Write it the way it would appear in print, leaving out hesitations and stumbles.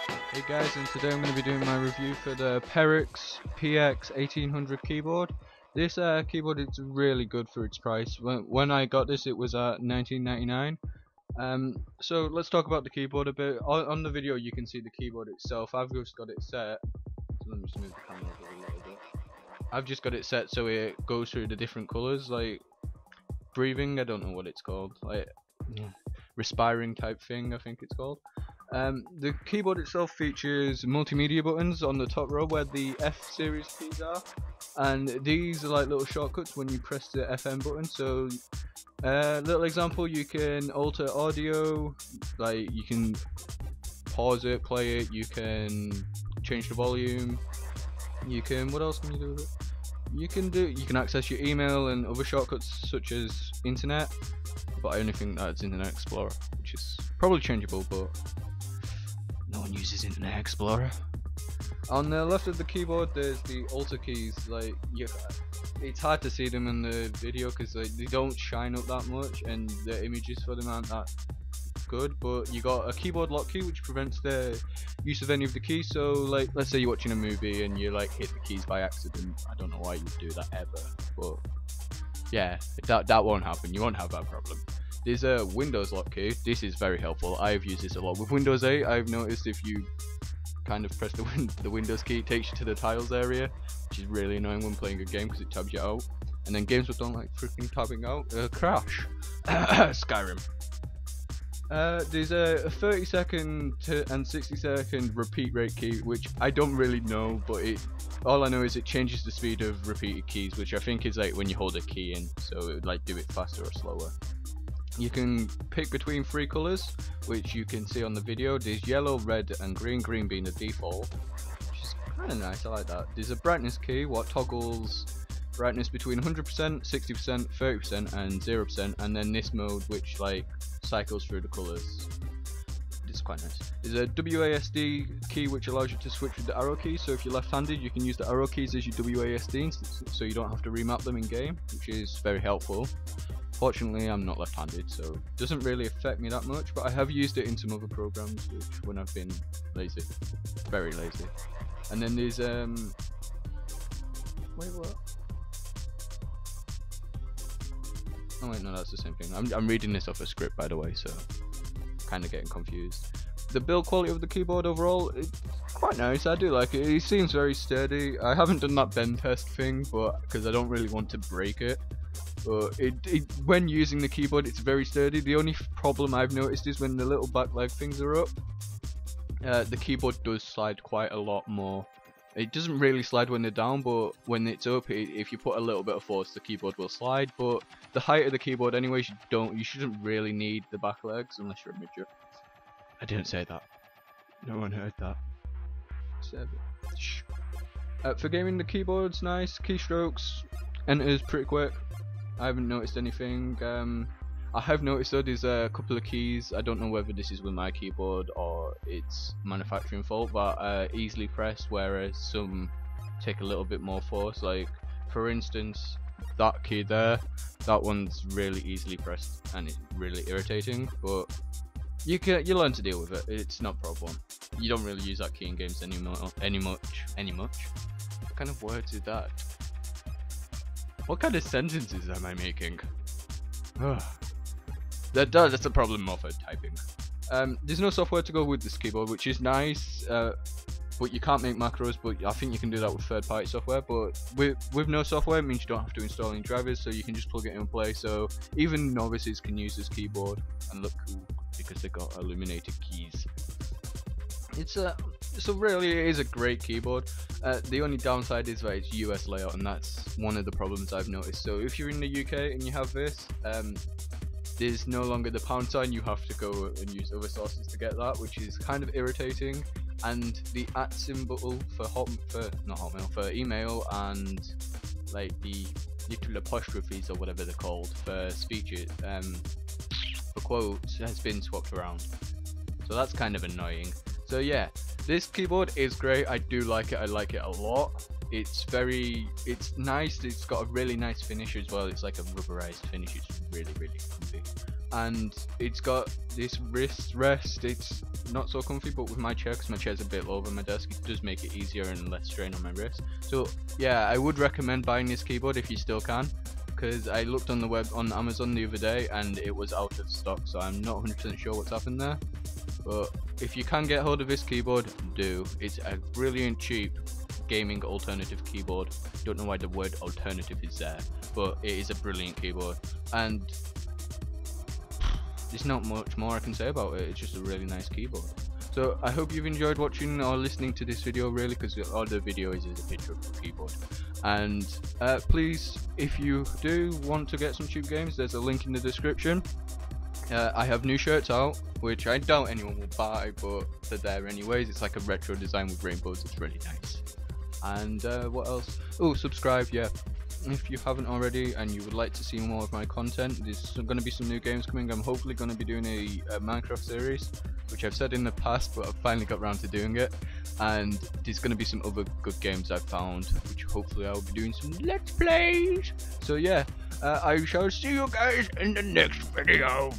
Hey guys, and today I'm going to be doing my review for the Perixx PX-1800 keyboard. This keyboard is really good for its price. When I got this, it was at $19.99. So let's talk about the keyboard a bit. On the video, you can see the keyboard itself. I've just got it set. So let me just move the camera over a little bit. I've just got it set so it goes through the different colors, like breathing. I don't know what it's called, like respiring type thing, I think it's called. The keyboard itself features multimedia buttons on the top row where the F series keys are, and these are like little shortcuts when you press the FM button. So little example, you can alter audio, like you can pause it, play it, you can change the volume, you can, what else can you do with it? You can access your email and other shortcuts such as internet, but I only think that's Internet Explorer, which is probably changeable, but no one uses Internet Explorer. On the left of the keyboard, there's the alter keys. Like it's hard to see them in the video because they don't shine up that much, and the images for them aren't that good. But you got a keyboard lock key, which prevents the use of any of the keys. So, like, let's say you're watching a movie and you like hit the keys by accident. I don't know why you'd do that ever, but yeah, that won't happen. You won't have that problem. There's a Windows lock key. This is very helpful. I've used this a lot with Windows 8. I've noticed if you kind of press the Windows key, it takes you to the tiles area, which is really annoying when playing a game because it tabs you out. And then games that don't like freaking tabbing out crash. Skyrim. There's a 30-second and 60-second repeat rate key, which I don't really know, but all I know is it changes the speed of repeated keys, which I think is like when you hold a key in, so it would like do it faster or slower. You can pick between 3 colors, which you can see on the video. There's yellow, red, and green. Green being the default, which is kind of nice. I like that. There's a brightness key, what toggles brightness between 100%, 60%, 30%, and 0%, and then this mode, which like cycles through the colors. It's quite nice. There's a WASD key, which allows you to switch with the arrow keys. So if you're left-handed, you can use the arrow keys as your WASD, so you don't have to remap them in game, which is very helpful. Fortunately, I'm not left-handed, so it doesn't really affect me that much, but I have used it in some other programs, which when I've been lazy, very lazy. And then there's wait, what? Oh wait, no, that's the same thing. I'm reading this off a script, by the way, so kind of getting confused. The build quality of the keyboard overall, it's quite nice. I do like it. It seems very sturdy. I haven't done that bend test thing, but because I don't really want to break it. But when using the keyboard, it's very sturdy. The only problem I've noticed is when the little back leg things are up, the keyboard does slide quite a lot more. It doesn't really slide when they're down, but when it's up, if you put a little bit of force, the keyboard will slide. But the height of the keyboard, anyways, you shouldn't really need the back legs unless you're a midget. I didn't say that. No one heard that. For gaming, the keyboard's nice. Keystrokes, enters pretty quick. I haven't noticed anything. I have noticed though there's a couple of keys, I don't know whether this is with my keyboard or it's manufacturing fault, but easily pressed, whereas some take a little bit more force. Like for instance, that key there, that one's really easily pressed and it's really irritating, but you learn to deal with it. It's not a problem. You don't really use that key in games any much. What kind of words is that? What kind of sentences am I making? That's a problem more for typing. There's no software to go with this keyboard, which is nice, but you can't make macros, but I think you can do that with third-party software. But with no software, it means you don't have to install any drivers, so you can just plug it in and play. So even novices can use this keyboard and look cool because they got illuminated keys. So really it is a great keyboard. The only downside is that it's US layout, and that's one of the problems I've noticed. So if you're in the UK and you have this, there's no longer the pound sign. You have to go and use other sources to get that, which is kind of irritating. And the @ symbol for email and like the little apostrophes or whatever they're called for speeches, for quotes, has been swapped around. So that's kind of annoying. So yeah, this keyboard is great. I do like it. I like it a lot. it's nice. It's got a really nice finish as well. It's like a rubberized finish. It's really comfy, and it's got this wrist rest. It's not so comfy, but with my chair, because my chair's a bit lower than my desk, it does make it easier and less strain on my wrist. So yeah, I would recommend buying this keyboard if you still can, because I looked on the web on Amazon the other day and it was out of stock, so I'm not 100% sure what's happened there. But if you can get hold of this keyboard, do. It's a brilliant, cheap gaming alternative keyboard. Don't know why the word alternative is there, but it is a brilliant keyboard, and there's not much more I can say about it. It's just a really nice keyboard. So I hope you've enjoyed watching or listening to this video, really, because all the video is a picture of the keyboard. And please, if you do want to get some cheap games, there's a link in the description. I have new shirts out, which I doubt anyone will buy, but they're there anyways. It's like a retro design with rainbows. It's really nice. And what else? Oh, subscribe, yeah, if you haven't already and you would like to see more of my content. There's going to be some new games coming. I'm hopefully going to be doing a Minecraft series, which I've said in the past, but I've finally got around to doing it. And there's going to be some other good games I've found, which hopefully I'll be doing some let's plays. So yeah, I shall see you guys in the next video.